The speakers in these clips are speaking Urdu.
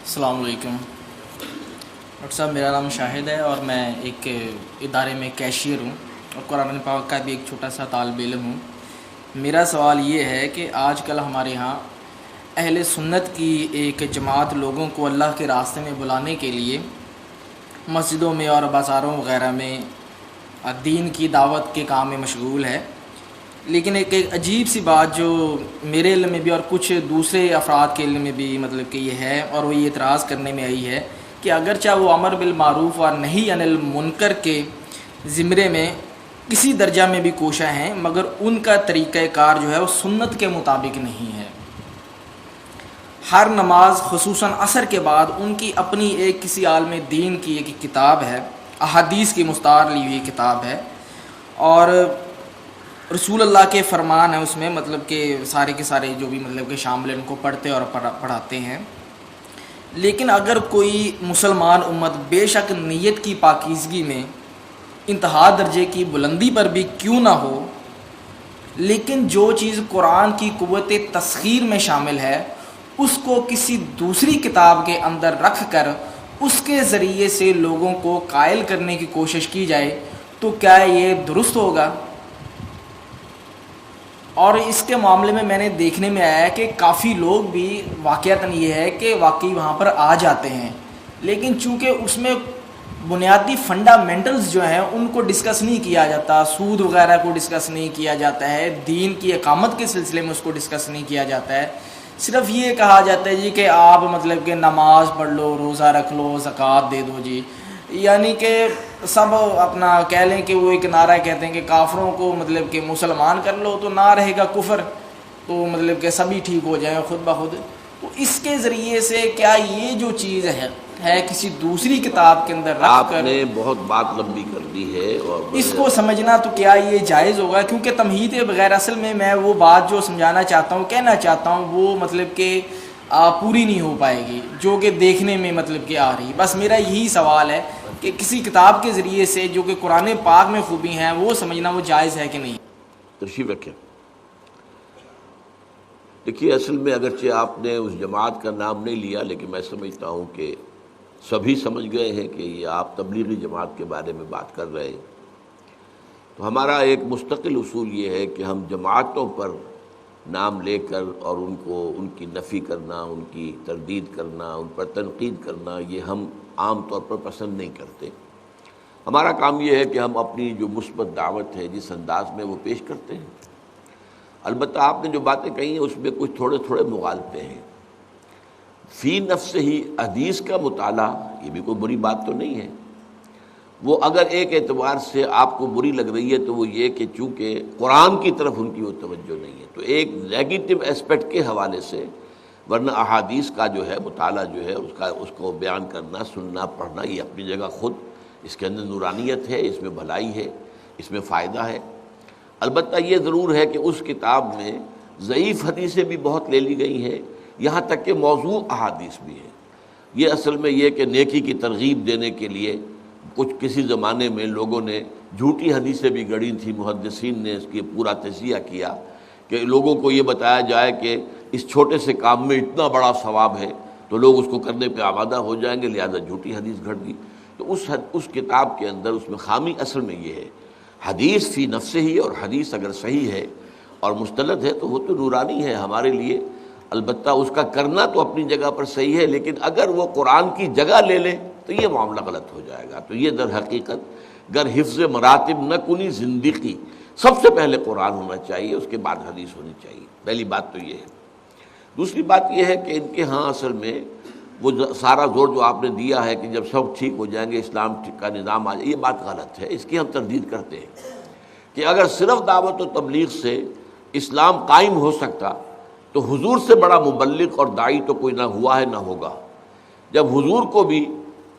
السلام علیکم ڈاکٹر صاحب، میرا نام شاہد ہے اور میں ایک ادارے میں کیشیئر ہوں اور قرآن پاک کا بھی ایک چھوٹا سا طالب علم ہوں۔ میرا سوال یہ ہے کہ آج کل ہمارے ہاں اہل سنت کی ایک جماعت لوگوں کو اللہ کے راستے میں بلانے کے لیے مسجدوں میں اور بازاروں وغیرہ میں دین کی دعوت کے کام میں مشغول ہے، لیکن ایک عجیب سی بات جو میرے علم میں بھی اور کچھ دوسرے افراد کے علم میں بھی مطلب کہ یہ ہے، اور وہ یہ اعتراض کرنے میں آئی ہے کہ اگرچہ وہ امر بالمعروف اور نہی عن المنکر کے زمرے میں کسی درجہ میں بھی کوشاں ہیں، مگر ان کا طریقہ کار جو ہے وہ سنت کے مطابق نہیں ہے۔ ہر نماز خصوصاً عصر کے بعد ان کی اپنی ایک کسی عالم دین کی ایک کتاب ہے، احادیث کی مستعار لی ہوئی کتاب ہے، اور رسول اللہ کے فرمان ہیں اس میں، مطلب کہ سارے کے سارے جو بھی مطلب کہ شامل ان کو پڑھتے اور پڑھاتے ہیں۔ لیکن اگر کوئی مسلمان امت بے شک نیت کی پاکیزگی میں انتہا درجے کی بلندی پر بھی کیوں نہ ہو، لیکن جو چیز قرآن کی قوت تسخیر میں شامل ہے اس کو کسی دوسری کتاب کے اندر رکھ کر اس کے ذریعے سے لوگوں کو قائل کرنے کی کوشش کی جائے، تو کیا یہ درست ہوگا؟ اور اس کے معاملے میں نے دیکھنے میں آیا ہے کہ کافی لوگ بھی واقعتاً یہ ہے کہ واقعی وہاں پر آ جاتے ہیں، لیکن چونکہ اس میں بنیادی فنڈامنٹلز جو ہیں ان کو ڈسکس نہیں کیا جاتا، سود وغیرہ کو ڈسکس نہیں کیا جاتا ہے، دین کی اقامت کے سلسلے میں اس کو ڈسکس نہیں کیا جاتا ہے۔ صرف یہ کہا جاتا ہے جی کہ آپ مطلب کہ نماز پڑھ لو، روزہ رکھ لو، زکوٰۃ دے دو جی، یعنی کہ سب اپنا کہہ لیں کہ وہ ایک نعرہ کہتے ہیں کہ کافروں کو مطلب کہ مسلمان کر لو تو نہ رہے گا کفر، تو مطلب کہ سبھی ٹھیک ہو جائیں خود بخود۔ تو اس کے ذریعے سے کیا یہ جو چیز ہے کسی دوسری کتاب کے اندر رکھ کر، آپ نے بہت بات لمبی کر دی ہے اور اس کو سمجھنا تو کیا یہ جائز ہوگا؟ کیونکہ تمہید بغیر اصل میں وہ بات جو سمجھانا چاہتا ہوں، کہنا چاہتا ہوں، وہ مطلب کہ پوری نہیں ہو پائے گی جو کہ دیکھنے میں مطلب کہ آ رہی۔ بس میرا یہی سوال ہے کہ کسی کتاب کے ذریعے سے جو کہ قرآن پاک میں خوبی ہیں وہ سمجھنا وہ جائز ہے کہ نہیں؟ تشریف رکھیں۔ دیکھیے، اصل میں اگرچہ آپ نے اس جماعت کا نام نہیں لیا، لیکن میں سمجھتا ہوں کہ سبھی سمجھ گئے ہیں کہ یہ آپ تبلیغی جماعت کے بارے میں بات کر رہے ہیں۔ تو ہمارا ایک مستقل اصول یہ ہے کہ ہم جماعتوں پر نام لے کر اور ان کی نفی کرنا، ان کی تردید کرنا، ان پر تنقید کرنا، یہ ہم عام طور پر پسند نہیں کرتے۔ ہمارا کام یہ ہے کہ ہم اپنی جو مثبت دعوت ہے جس انداز میں وہ پیش کرتے ہیں۔ البتہ آپ نے جو باتیں کہی ہیں اس میں کچھ تھوڑے مغالطے ہیں۔ فی نفس ہی حدیث کا مطالعہ یہ بھی کوئی بری بات تو نہیں ہے۔ وہ اگر ایک اعتبار سے آپ کو بری لگ رہی ہے تو وہ یہ کہ چونکہ قرآن کی طرف ان کی وہ توجہ نہیں ہے، تو ایک نیگیٹو اسپیکٹ کے حوالے سے، ورنہ احادیث کا جو ہے مطالعہ جو ہے اس کو بیان کرنا، سننا، پڑھنا، یہ اپنی جگہ خود اس کے اندر نورانیت ہے، اس میں بھلائی ہے، اس میں فائدہ ہے۔ البتہ یہ ضرور ہے کہ اس کتاب میں ضعیف حدیثیں بھی بہت لے لی گئی ہیں، یہاں تک کہ موضوع احادیث بھی ہے۔ یہ اصل میں یہ کہ نیکی کی ترغیب دینے کے لیے کسی زمانے میں لوگوں نے جھوٹی حدیثیں بھی گڑھی تھیں، محدثین نے اس کی پورا تجزیہ کیا کہ لوگوں کو یہ بتایا جائے کہ اس چھوٹے سے کام میں اتنا بڑا ثواب ہے تو لوگ اس کو کرنے پہ آمادہ ہو جائیں گے، لہذا جھوٹی حدیث گھڑ دی۔ تو اس کتاب کے اندر اس میں خامی اصل میں یہ ہے، حدیث فی نفسہ ہی، اور حدیث اگر صحیح ہے اور مستند ہے تو وہ تو نورانی ہے ہمارے لیے۔ البتہ اس کا کرنا تو اپنی جگہ پر صحیح ہے، لیکن اگر وہ قرآن کی جگہ لے لے تو یہ معاملہ غلط ہو جائے گا۔ تو یہ در حقیقت گر حفظ مراتب نہ کنی زندگی، سب سے پہلے قرآن ہونا چاہیے، اس کے بعد حدیث ہونی چاہیے۔ پہلی بات تو یہ ہے۔ دوسری بات یہ ہے کہ ان کے ہاں اصل میں وہ سارا زور جو آپ نے دیا ہے کہ جب سب ٹھیک ہو جائیں گے اسلام کا نظام آ جائے، یہ بات غلط ہے، اس کی ہم تردید کرتے ہیں کہ اگر صرف دعوت و تبلیغ سے اسلام قائم ہو سکتا تو حضور سے بڑا مبلغ اور داعی تو کوئی نہ ہوا ہے نہ ہوگا۔ جب حضور کو بھی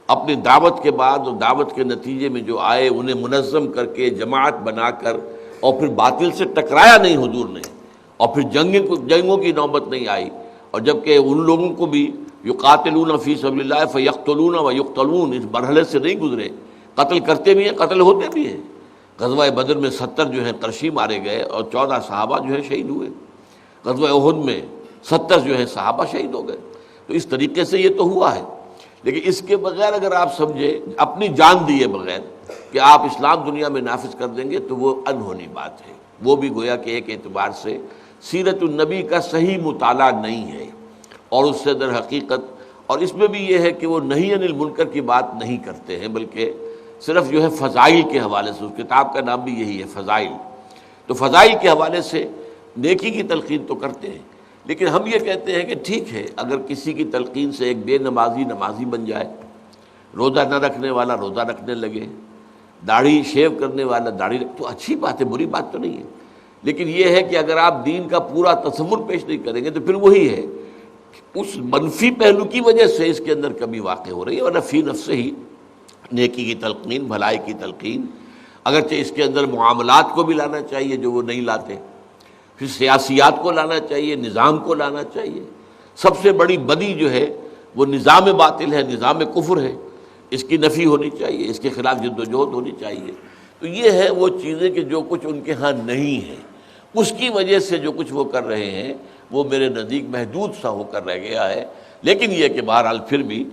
اپنی دعوت کے بعد اور دعوت کے نتیجے میں جو آئے انہیں منظم کر کے جماعت بنا کر اور پھر باطل سے ٹکرایا نہیں حضور نے، اور پھر جنگوں کی نوبت نہیں آئی، اور جبکہ ان لوگوں کو بھی یقاتلون فی سبیل اللہ فیقتلون ویقتلون اس مرحلے سے نہیں گزرے، قتل کرتے بھی ہیں، قتل ہوتے بھی ہیں۔ غزوہ بدر میں 70 جو ہیں قرشی مارے گئے اور 14 صحابہ جو ہیں شہید ہوئے۔ غزوہ احد میں 70 جو ہیں صحابہ شہید ہو گئے۔ تو اس طریقے سے یہ تو ہوا ہے، لیکن اس کے بغیر اگر آپ سمجھیں اپنی جان دیے بغیر کہ آپ اسلام دنیا میں نافذ کر دیں گے تو وہ انہونی بات ہے، وہ بھی گویا کہ ایک اعتبار سے سیرت النبی کا صحیح مطالعہ نہیں ہے، اور اس سے در حقیقت اور اس میں بھی یہ ہے کہ وہ نہی عن المنکر کی بات نہیں کرتے ہیں، بلکہ صرف جو ہے فضائل کے حوالے سے، اس کتاب کا نام بھی یہی ہے فضائل، تو فضائل کے حوالے سے نیکی کی تلقین تو کرتے ہیں، لیکن ہم یہ کہتے ہیں کہ ٹھیک ہے اگر کسی کی تلقین سے ایک بے نمازی نمازی بن جائے، روزہ نہ رکھنے والا روزہ رکھنے لگے، داڑھی شیو کرنے والا داڑھی تو اچھی بات ہے، بری بات تو نہیں ہے، لیکن یہ ہے کہ اگر آپ دین کا پورا تصور پیش نہیں کریں گے تو پھر وہی ہے، اس منفی پہلو کی وجہ سے اس کے اندر کمی واقع ہو رہی ہے، ورنہ فی نفس ہی نیکی کی تلقین، بھلائی کی تلقین، اگرچہ اس کے اندر معاملات کو بھی لانا چاہیے جو وہ نہیں لاتے، پھر سیاسیات کو لانا چاہیے، نظام کو لانا چاہیے، سب سے بڑی بدی جو ہے وہ نظام باطل ہے، نظام کفر ہے، اس کی نفی ہونی چاہیے، اس کے خلاف جد و جہد ہونی چاہیے، تو یہ ہے وہ چیزیں کہ جو کچھ ان کے ہاں نہیں ہے، اس کی وجہ سے جو کچھ وہ کر رہے ہیں وہ میرے نزدیک محدود سا ہو کر رہ گیا ہے، لیکن یہ کہ بہرحال پھر بھی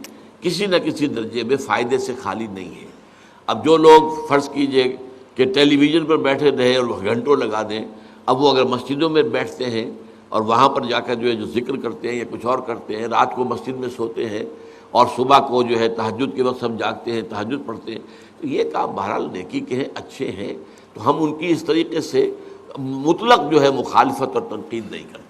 کسی نہ کسی درجے میں فائدے سے خالی نہیں ہے۔ اب جو لوگ فرض کیجئے کہ ٹیلی ویژن پر بیٹھے رہے اور گھنٹوں لگا دیں، اب وہ اگر مسجدوں میں بیٹھتے ہیں اور وہاں پر جا کر جو ہے جو ذکر کرتے ہیں یا کچھ اور کرتے ہیں، رات کو مسجد میں سوتے ہیں اور صبح کو جو ہے تہجد کے وقت ہم جاگتے ہیں تہجد پڑھتے ہیں، تو یہ کام بہرحال نیکی کے ہیں، اچھے ہیں، تو ہم ان کی اس طریقے سے مطلق جو ہے مخالفت اور تنقید نہیں کرتے۔